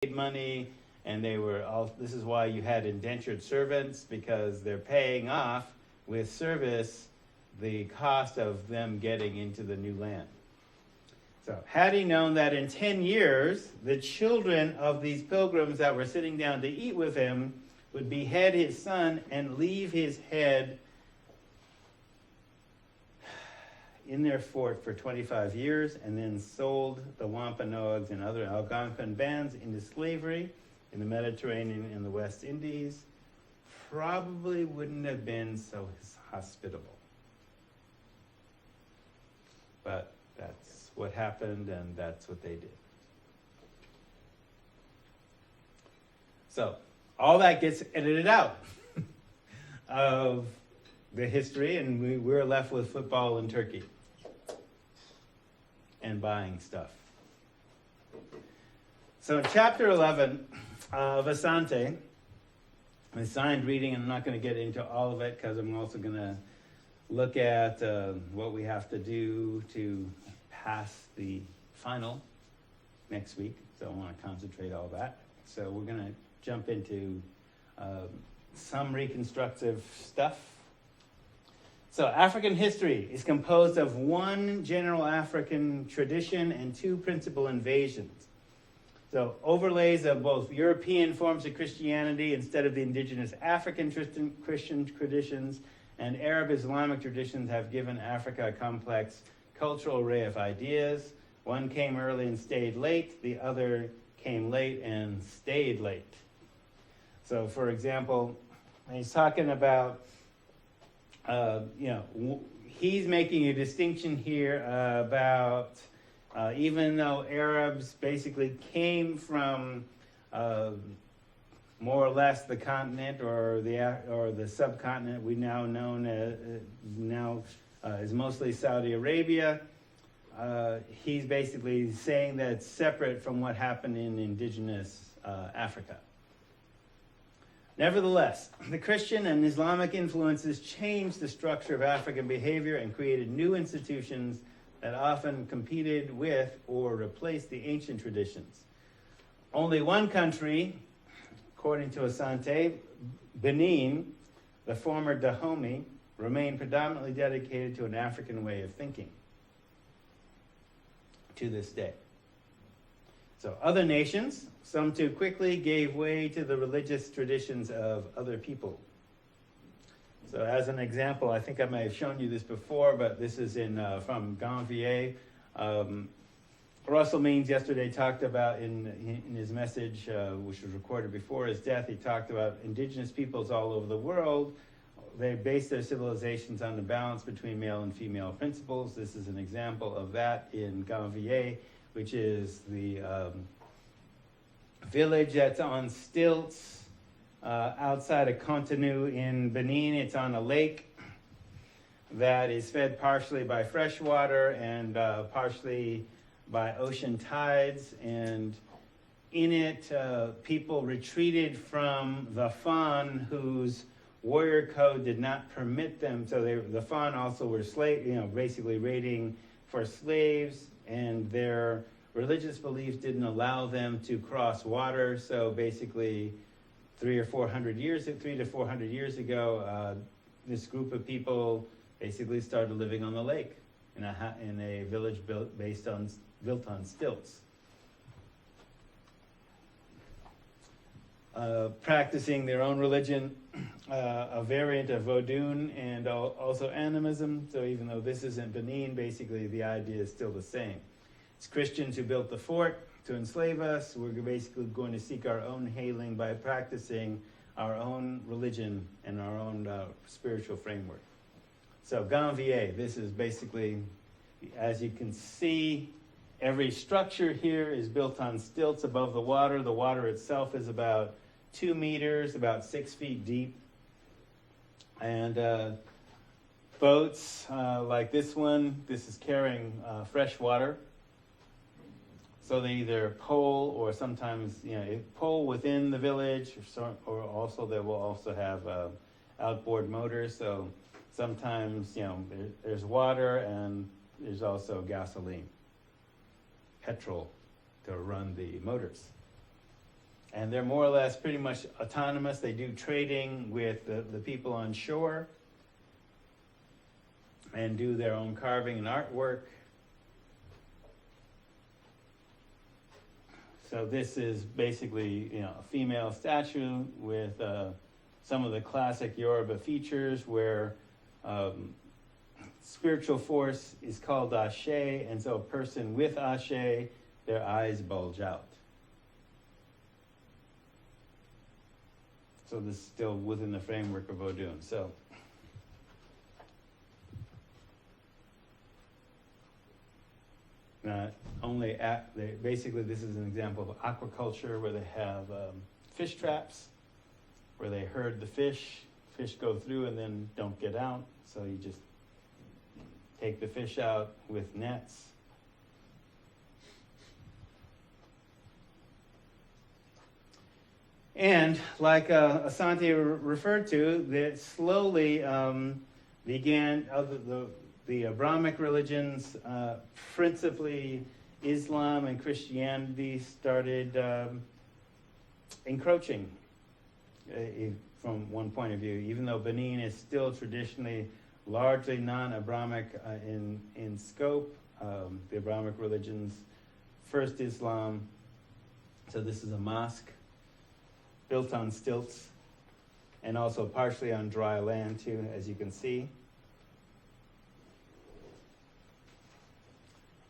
money, and they were all. This is why you had indentured servants, because they're paying off with service the cost of them getting into the new land. So had he known that in 10 years, the children of these pilgrims that were sitting down to eat with him would behead his son and leave his head in their fort for 25 years, and then sold the Wampanoags and other Algonquin bands into slavery in the Mediterranean and the West Indies, probably wouldn't have been so hospitable. But that's what happened, and that's what they did. So all that gets edited out of the history, and we're left with football and turkey and buying stuff. So in chapter 11 of ASANTE, assigned reading, and I'm not going to get into all of it because I'm also going to look at what we have to do to pass the final next week. So I want to concentrate all that. So we're going to jump into some reconstructive stuff. So African history is composed of one general African tradition and two principal invasions. So overlays of both European forms of Christianity instead of the indigenous African Christian traditions and Arab Islamic traditions have given Africa a complex cultural array of ideas. One came early and stayed late. The other came late and stayed late. So for example, when he's talking about he's making a distinction here about even though Arabs basically came from more or less the continent or the subcontinent we now known as mostly Saudi Arabia, he's basically saying that it's separate from what happened in indigenous Africa. Nevertheless, the Christian and Islamic influences changed the structure of African behavior and created new institutions that often competed with or replaced the ancient traditions. Only one country, according to ASANTE, Benin, the former Dahomey, remained predominantly dedicated to an African way of thinking to this day. So other nations, some too quickly, gave way to the religious traditions of other people. So as an example, I think I may have shown you this before, but this is from GANVIE. Russell Means yesterday talked about in his message, which was recorded before his death, he talked about indigenous peoples all over the world. They base their civilizations on the balance between male and female principles. This is an example of that in GANVIE, which is the village that's on stilts outside of Cotonou in Benin. It's on a lake that is fed partially by fresh water and partially by ocean tides. And in it, people retreated from the Fan, whose warrior code did not permit them. So the Fan also were basically raiding for slaves, and their religious beliefs didn't allow them to cross water. So basically, 300 to 400 years ago, this group of people basically started living on the lake in a village built on stilts, practicing their own religion, a variant of Vodun, and also animism. So even though this isn't Benin, basically the idea is still the same. It's Christians who built the fort to enslave us. We're basically going to seek our own healing by practicing our own religion and our own spiritual framework. So GANVIE, this is basically, as you can see, every structure here is built on stilts above the water. The water itself is about 2 meters, about 6 feet deep. And boats like this one, this is carrying fresh water. So they either pole or sometimes, pole within the village, or also they will also have outboard motors. So sometimes, there's water and there's also gasoline, petrol to run the motors. and they're more or less pretty much autonomous. They do trading with the people on shore and do their own carving and artwork. So this is basically, a female statue with some of the classic Yoruba features where spiritual force is called Ashe, and so a person with Ashe, their eyes bulge out. So this is still within the framework of Odun. So basically this is an example of aquaculture where they have fish traps, where they herd the fish go through and then don't get out. So you just take the fish out with nets. And like Asante referred to, that slowly began the Abrahamic religions, principally Islam and Christianity, started encroaching from one point of view, even though Benin is still traditionally largely non-Abrahamic in scope. The Abrahamic religions, first Islam, so this is a mosque built on stilts and also partially on dry land too, as you can see.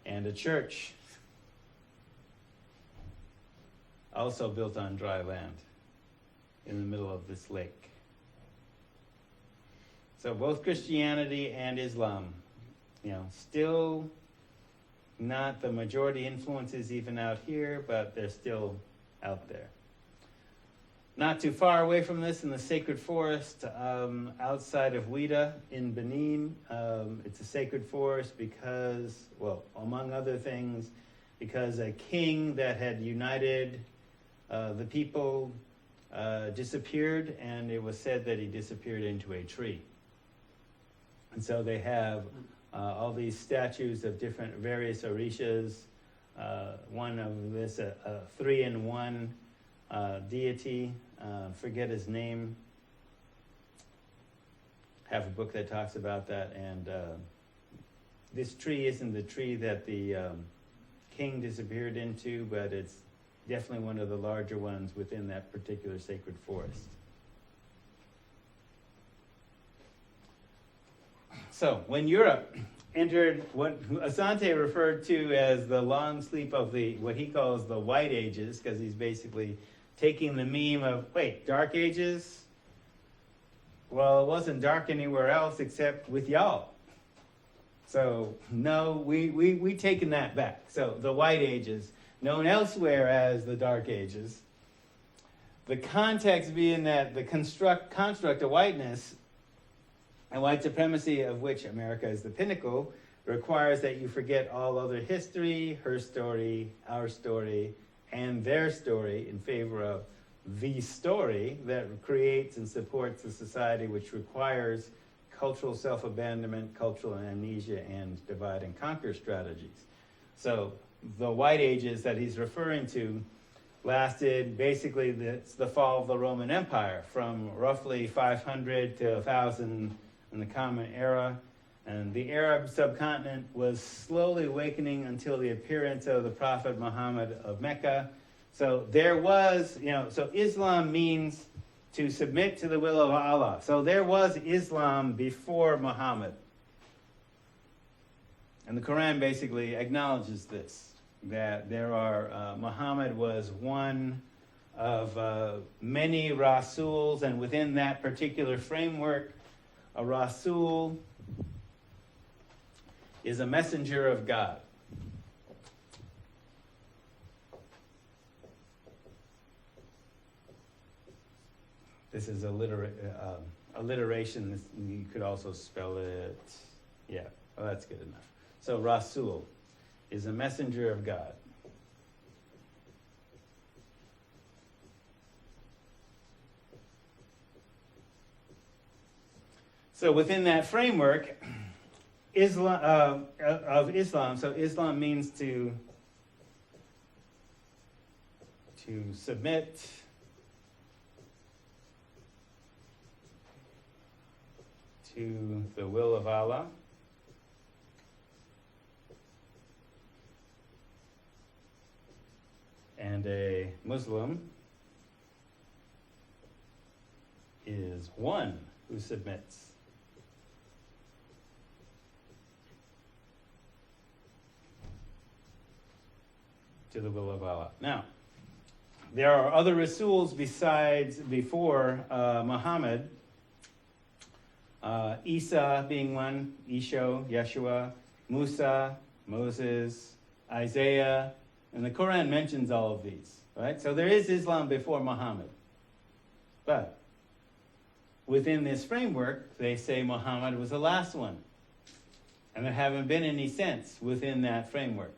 And a church also built on dry land in the middle of this lake. So both Christianity and Islam, still not the majority influences even out here, but they're still out there. Not too far away from this, in the sacred forest outside of Ouida in Benin. It's a sacred forest because, among other things, because a king that had united the people disappeared, and it was said that he disappeared into a tree. And so they have all these statues of various orishas. One of this, a 3-in-1 deity, forget his name. Have a book that talks about that, and this tree isn't the tree that the king disappeared into, but it's definitely one of the larger ones within that particular sacred forest. So when Europe entered what Asante referred to as the long sleep of what he calls the White Ages, because he's basically taking the meme of, Dark Ages? Well, it wasn't dark anywhere else except with y'all. So, no, we taken that back. So, the White Ages, known elsewhere as the Dark Ages. The context being that the construct of whiteness and white supremacy, of which America is the pinnacle, requires that you forget all other history, her story, our story, and their story in favor of the story that creates and supports a society which requires cultural self-abandonment, cultural amnesia, and divide and conquer strategies. So the White Ages that he's referring to lasted basically the fall of the Roman Empire from roughly 500 to 1000 in the Common Era. And the Arab subcontinent was slowly awakening until the appearance of the Prophet Muhammad of Mecca. So there was, so Islam means to submit to the will of Allah. So there was Islam before Muhammad. And the Quran basically acknowledges this, that Muhammad was one of many Rasuls, and within that particular framework, a Rasul is a messenger of God. This is alliteration. You could also spell it. Yeah, well, that's good enough. So Rasul is a messenger of God. So within that framework, Islam, so Islam means to to submit to the will of Allah and a Muslim is one who submits to the will of Allah. Now, there are other Rasuls before Muhammad, Isa being one, Yeshua, Musa, Moses, Isaiah, and the Quran mentions all of these, right? So there is Islam before Muhammad. But within this framework, they say Muhammad was the last one. And there haven't been any since within that framework.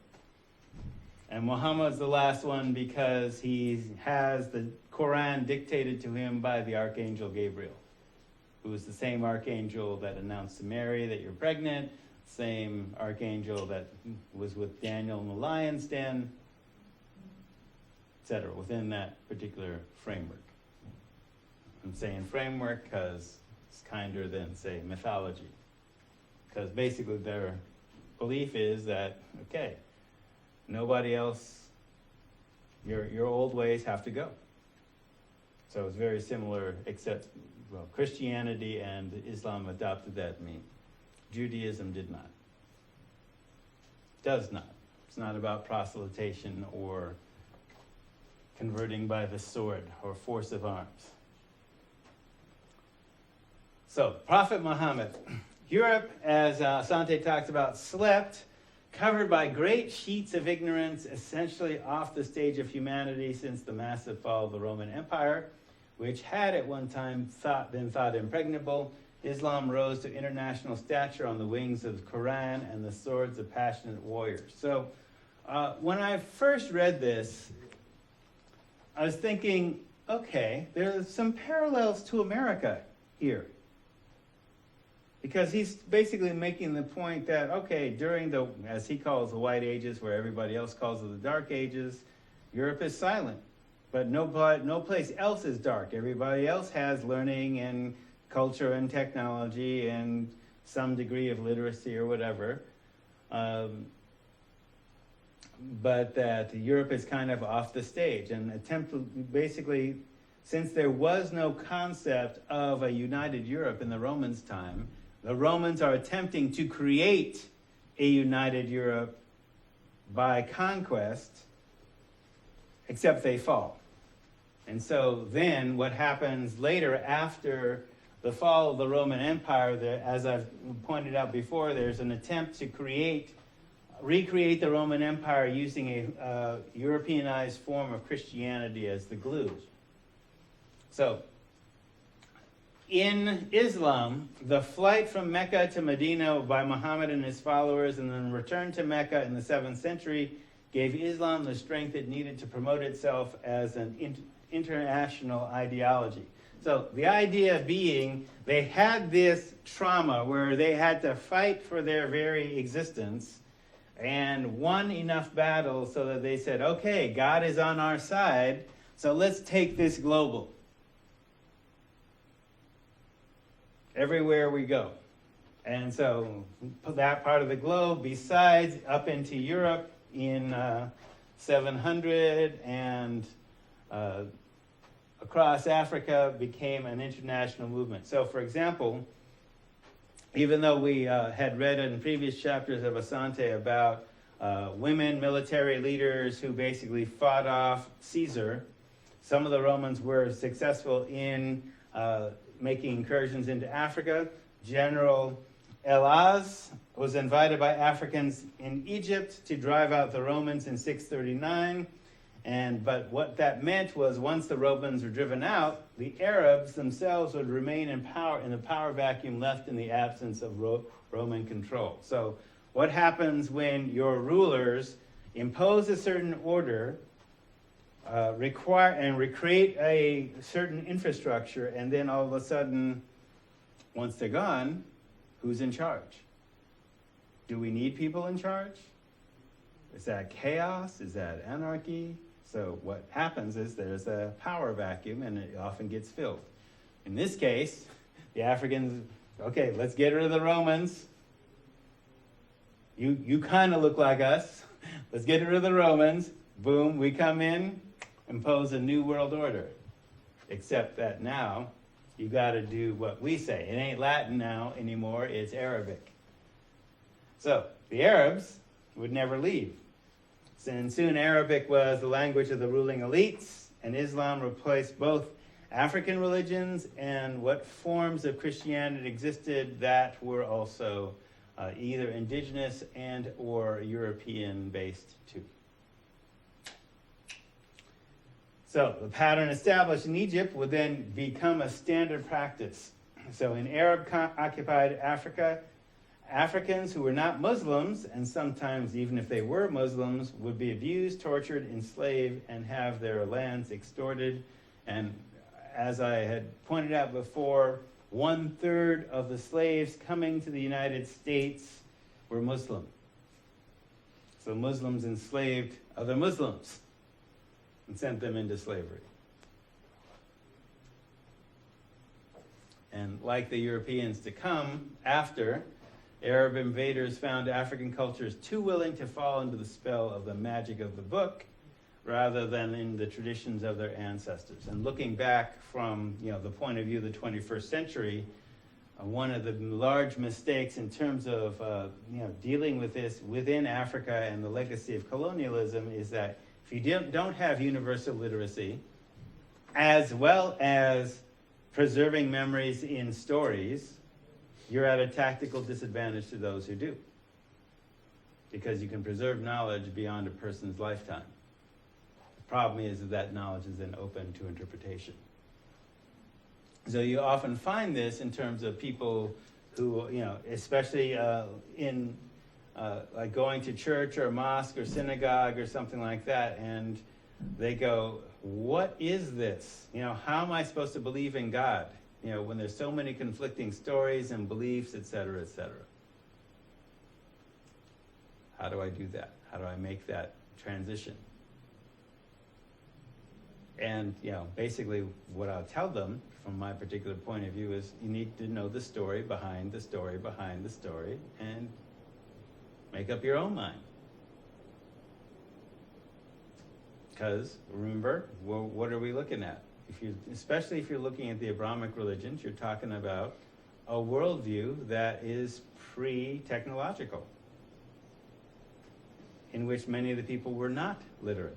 And Muhammad's the last one because he has the Quran dictated to him by the Archangel Gabriel, who was the same archangel that announced to Mary that you're pregnant, same archangel that was with Daniel in the lion's den, etc., within that particular framework. I'm saying framework because it's kinder than, say, mythology. Because basically their belief is that, okay, nobody else, your old ways have to go. So it's very similar, except, well, Christianity and Islam adopted that mean. Judaism did not. Does not. It's not about proselytation or converting by the sword or force of arms. So, Prophet Muhammad. Europe, as ASANTE talks about, slept, covered by great sheets of ignorance, essentially off the stage of humanity since the massive fall of the Roman Empire, which had at one time been thought impregnable. Islam rose to international stature on the wings of the Quran and the swords of passionate warriors. So when I first read this, I was thinking, okay, there's some parallels to America here. Because he's basically making the point that, okay, during the, as he calls the White Ages, where everybody else calls it the Dark Ages, Europe is silent. But no place else is dark. Everybody else has learning and culture and technology and some degree of literacy or whatever. But that Europe is kind of off the stage and basically, since there was no concept of a united Europe in the Romans' time, the Romans are attempting to create a united Europe by conquest, except they fall. And so then what happens later after the fall of the Roman Empire, as I've pointed out before, there's an attempt to recreate the Roman Empire using a Europeanized form of Christianity as the glue. So, in Islam, the flight from Mecca to Medina by Muhammad and his followers and then return to Mecca in the 7th century gave Islam the strength it needed to promote itself as an international ideology. So the idea being they had this trauma where they had to fight for their very existence and won enough battles so that they said, okay, God is on our side, so let's take this global. Everywhere we go. And so that part of the globe, besides up into Europe in 700 and across Africa, became an international movement. So, for example, even though we had read in previous chapters of ASANTE about women military leaders who basically fought off Caesar, some of the Romans were successful in making incursions into Africa. General Elaz was invited by Africans in Egypt to drive out the Romans in 639. But what that meant was once the Romans were driven out, the Arabs themselves would remain in power in the power vacuum left in the absence of Roman control. So what happens when your rulers impose a certain order, recreate a certain infrastructure, and then all of a sudden, once they're gone, who's in charge? Do we need people in charge? Is that chaos? Is that anarchy? So what happens is there's a power vacuum and it often gets filled. In this case, the Africans, okay, let's get rid of the Romans. You kind of look like us. Let's get rid of the Romans. Boom, we come in, impose a new world order. Except that now, you got to do what we say. It ain't Latin now anymore, it's Arabic. So, the Arabs would never leave. And soon Arabic was the language of the ruling elites, and Islam replaced both African religions and what forms of Christianity existed that were also either indigenous and or European-based too. So the pattern established in Egypt would then become a standard practice. So in Arab-occupied Africa, Africans who were not Muslims, and sometimes even if they were Muslims, would be abused, tortured, enslaved, and have their lands extorted. And as I had pointed out before, 1/3 of the slaves coming to the United States were Muslim. So Muslims enslaved other Muslims and sent them into slavery. And like the Europeans to come after, Arab invaders found African cultures too willing to fall into the spell of the magic of the book rather than in the traditions of their ancestors. And looking back from the point of view of the 21st century, one of the large mistakes in terms of dealing with this within Africa and the legacy of colonialism is that if you don't have universal literacy, as well as preserving memories in stories, you're at a tactical disadvantage to those who do. Because you can preserve knowledge beyond a person's lifetime. The problem is that knowledge is then open to interpretation. So you often find this in terms of people who, especially in like going to church or mosque or synagogue or something like that, and they go, what is this? How am I supposed to believe in God? When there's so many conflicting stories and beliefs, et cetera, et cetera. How do I do that? How do I make that transition? And, basically what I'll tell them from my particular point of view is you need to know the story behind the story behind the story and make up your own mind. Because, remember, what are we looking at? Especially if you're looking at the Abrahamic religions, you're talking about a worldview that is pre-technological, in which many of the people were not literate.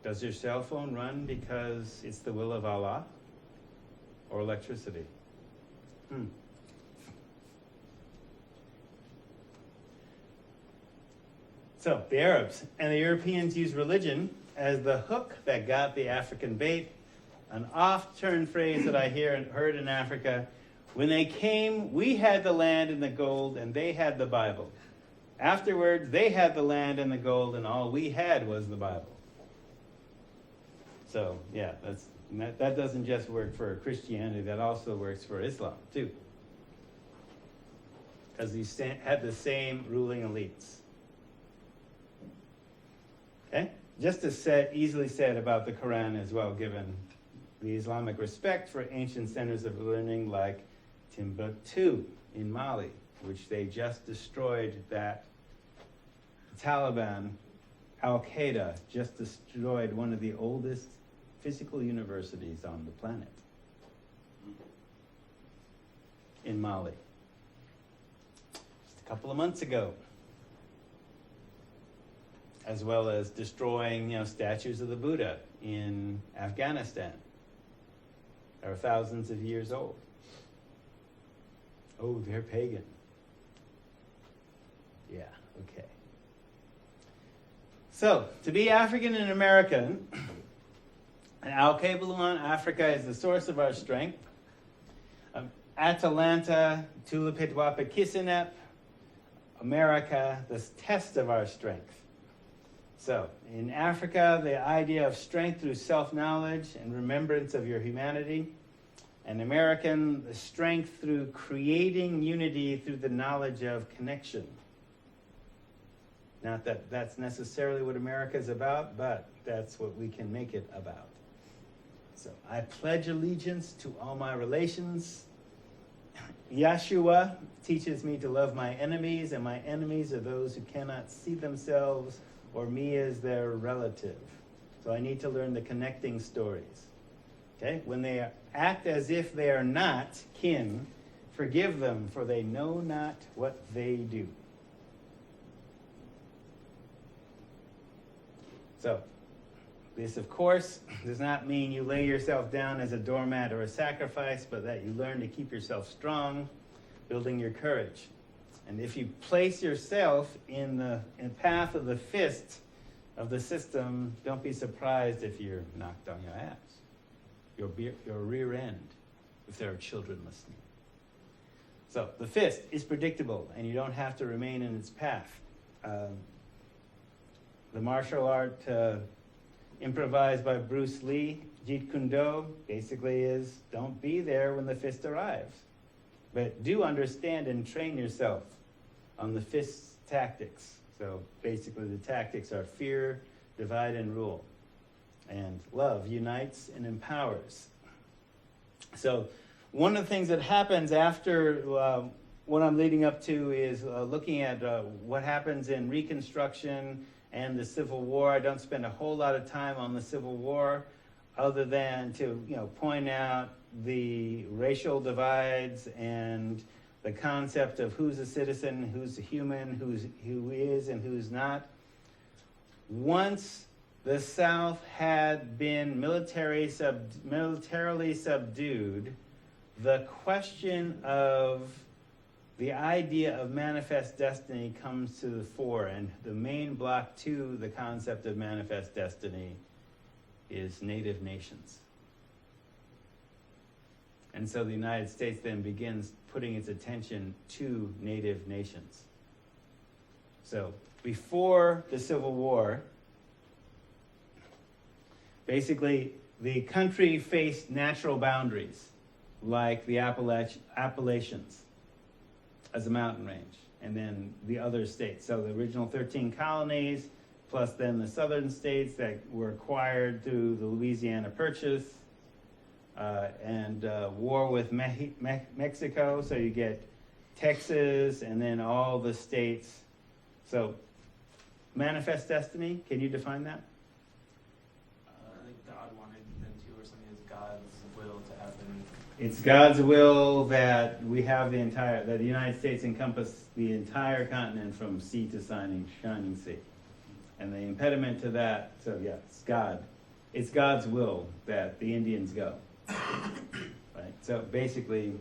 Does your cell phone run because it's the will of Allah? Or electricity? So, the Arabs and the Europeans used religion as the hook that got the African bait. An oft-turned phrase that I heard in Africa, when they came, we had the land and the gold, and they had the Bible. Afterwards, they had the land and the gold, and all we had was the Bible. So, yeah, that doesn't just work for Christianity, that also works for Islam, too. Because these had the same ruling elites. Okay? Just as easily said about the Quran as well, given the Islamic respect for ancient centers of learning like Timbuktu in Mali, which they just destroyed. That Taliban, Al-Qaeda just destroyed one of the oldest physical universities on the planet in Mali. Just a couple of months ago. As well as destroying, statues of the Buddha in Afghanistan. They are thousands of years old. Oh, they're pagan. Yeah, okay. So, to be African and American, Al-Kabalun, Africa is the source of our strength. Atalanta, Tulipitwapa, Kisinep, America, the test of our strength. So, in Africa, the idea of strength through self-knowledge and remembrance of your humanity. And American, the strength through creating unity through the knowledge of connection. Not that that's necessarily what America is about, but that's what we can make it about. So I pledge allegiance to all my relations. Yeshua teaches me to love my enemies, and my enemies are those who cannot see themselves or me as their relative. So I need to learn the connecting stories. Okay? When they act as if they are not kin, forgive them, for they know not what they do. So, this, of course, does not mean you lay yourself down as a doormat or a sacrifice, but that you learn to keep yourself strong, building your courage. And if you place yourself in the path of the fist of the system, don't be surprised if you're knocked on your ass, your rear end, if there are children listening. So the fist is predictable, and you don't have to remain in its path. The martial art improvised by Bruce Lee, Jeet Kune Do, basically is don't be there when the fist arrives. But do understand and train yourself on the fist tactics. So basically the tactics are fear, divide, and rule. And love unites and empowers. So one of the things that happens after what I'm leading up to is looking at what happens in Reconstruction and the Civil War. I don't spend a whole lot of time on the Civil War other than to point out the racial divides and the concept of who's a citizen, who's a human, who is and who's not. Once the South had been militarily subdued, the question of the idea of manifest destiny comes to the fore, and the main block to the concept of manifest destiny is native nations. And so the United States then begins putting its attention to native nations. So before the Civil War, basically the country faced natural boundaries like the Appalachians as a mountain range, and then the other states. So the original 13 colonies, plus then the southern states that were acquired through the Louisiana Purchase, and war with Mexico. So you get Texas and then all the states. So manifest destiny, can you define that? I think God wanted them to, or something is God's will to happen. It's God's will that we have that the United States encompass the entire continent from sea to shining sea. And the impediment to that, so yeah, it's God. It's God's will that the Indians go. Right? So basically,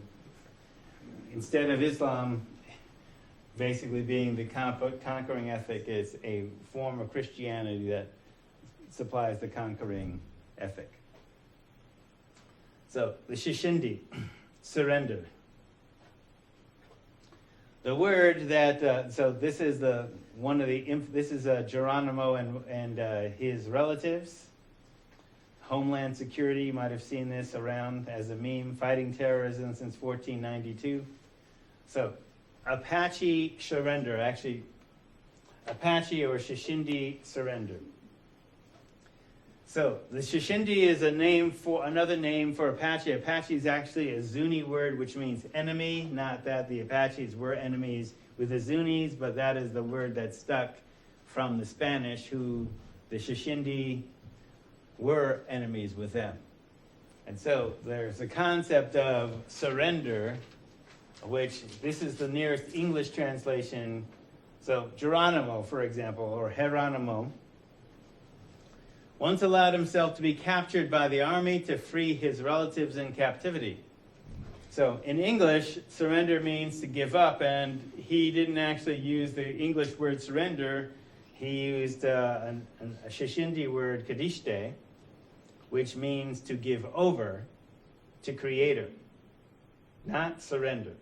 instead of Islam basically being the conquering ethic, it's a form of Christianity that supplies the conquering ethic. So the Shishindi, surrender. The word that so this is this is Geronimo and his relatives. Homeland Security, you might have seen this around as a meme, fighting terrorism since 1492. So Apache surrender, actually Apache or Shishindi surrender. So the Shishindi is another name for Apache. Apache is actually a Zuni word which means enemy, not that the Apaches were enemies with the Zunis, but that is the word that stuck from the Spanish, who the Shishindi were enemies with them. And so there's a concept of surrender, which this is the nearest English translation. So Geronimo, for example, or Geronimo, once allowed himself to be captured by the army to free his relatives in captivity. So in English, surrender means to give up, and he didn't actually use the English word surrender. He used a Shishindi word, kadishte, which means to give over to Creator, not surrender.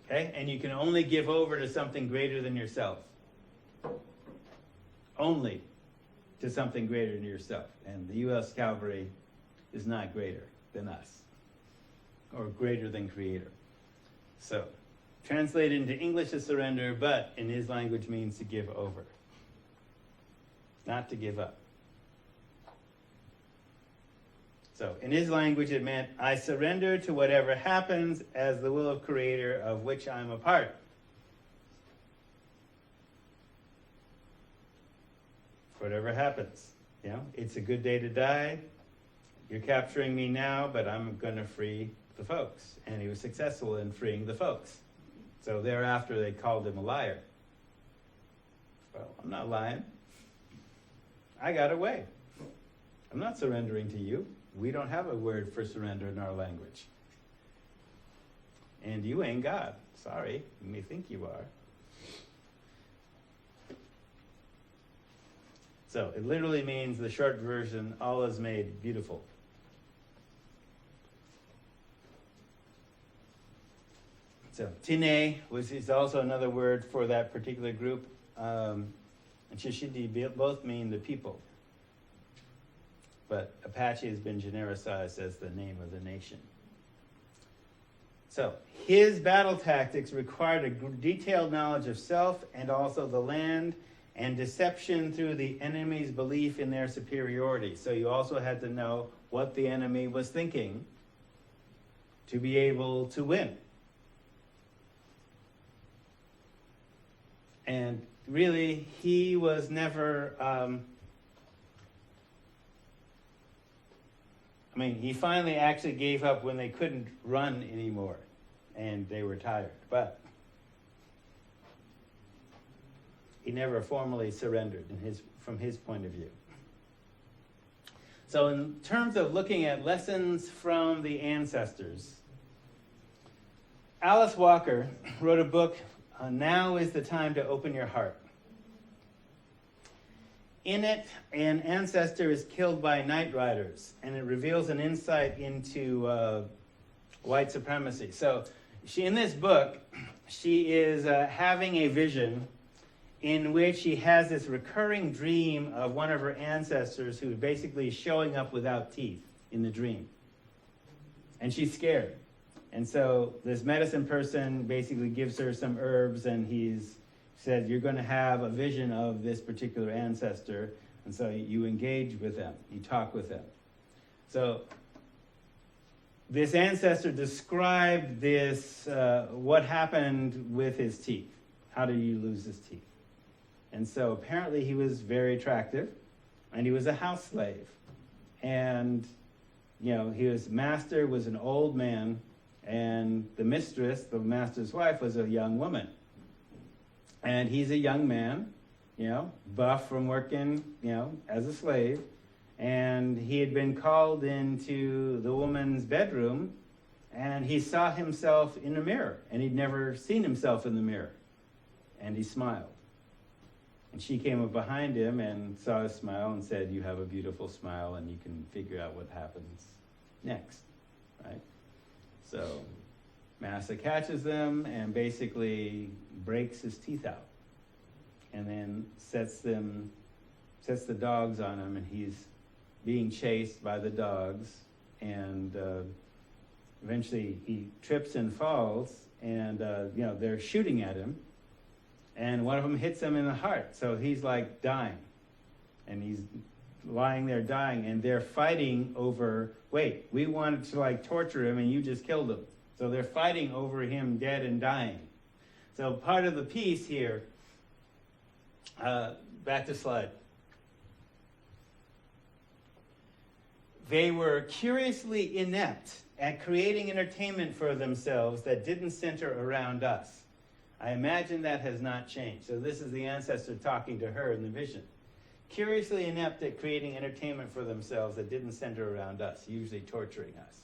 Okay? And you can only give over to something greater than yourself. Only to something greater than yourself. And the U.S. Cavalry is not greater than us, or greater than Creator. So, translated into English is surrender, but in his language means to give over. Not to give up. So, in his language it meant, I surrender to whatever happens as the will of Creator of which I'm a part. Whatever happens. You know, it's a good day to die. You're capturing me now, but I'm going to free the folks. And he was successful in freeing the folks. So thereafter they called him a liar. Well, I'm not lying. I got away. I'm not surrendering to you. We don't have a word for surrender in our language. And you ain't God. Sorry, you may think you are. So it literally means, the short version, all is made beautiful. So Tine is also another word for that particular group. And Shishindi both mean the people. But Apache has been genericized as the name of the nation. So his battle tactics required a detailed knowledge of self and also the land, and deception through the enemy's belief in their superiority. So you also had to know what the enemy was thinking to be able to win. And really, he was never, he finally actually gave up when they couldn't run anymore and they were tired. But he never formally surrendered from his point of view. So in terms of looking at lessons from the ancestors, Alice Walker wrote a book, Now is the Time to Open Your Heart. In it, an ancestor is killed by night riders, and it reveals an insight into white supremacy. So in this book, she is having a vision in which she has this recurring dream of one of her ancestors who basically is showing up without teeth in the dream. And she's scared. And so this medicine person basically gives her some herbs, and he's said, you're going to have a vision of this particular ancestor. And so you engage with them, you talk with them. So this ancestor described this, what happened with his teeth. How did you lose his teeth? And so apparently he was very attractive, and he was a house slave. And, his master was an old man, and the mistress, the master's wife, was a young woman. And he's a young man, buff from working, as a slave. And he had been called into the woman's bedroom, and he saw himself in a mirror, and he'd never seen himself in the mirror. And he smiled. And she came up behind him and saw his smile and said, you have a beautiful smile, and you can figure out what happens next, right? So Massa catches them and basically breaks his teeth out, and then sets the dogs on him, and he's being chased by the dogs, and eventually he trips and falls, and they're shooting at him, and one of them hits him in the heart, so he's like dying, and he's lying there dying, and they're fighting over, wait, we wanted to torture him, and you just killed him. So they're fighting over him dead and dying. So part of the piece here, back to slide. They were curiously inept at creating entertainment for themselves that didn't center around us. I imagine that has not changed. So this is the ancestor talking to her in the vision. Curiously inept at creating entertainment for themselves that didn't center around us, usually torturing us.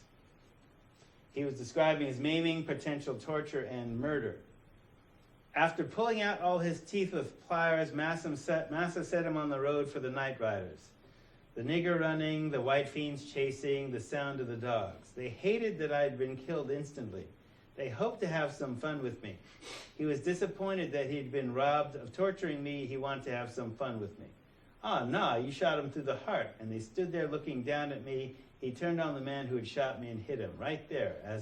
He was describing as maiming, potential torture, and murder. After pulling out all his teeth with pliers, Massa set him on the road for the night riders. The nigger running, the white fiends chasing, the sound of the dogs. They hated that I had been killed instantly. They hoped to have some fun with me. He was disappointed that he had been robbed of torturing me. He wanted to have some fun with me. Oh, no, you shot him through the heart. And they stood there looking down at me. He turned on the man who had shot me and hit him right there as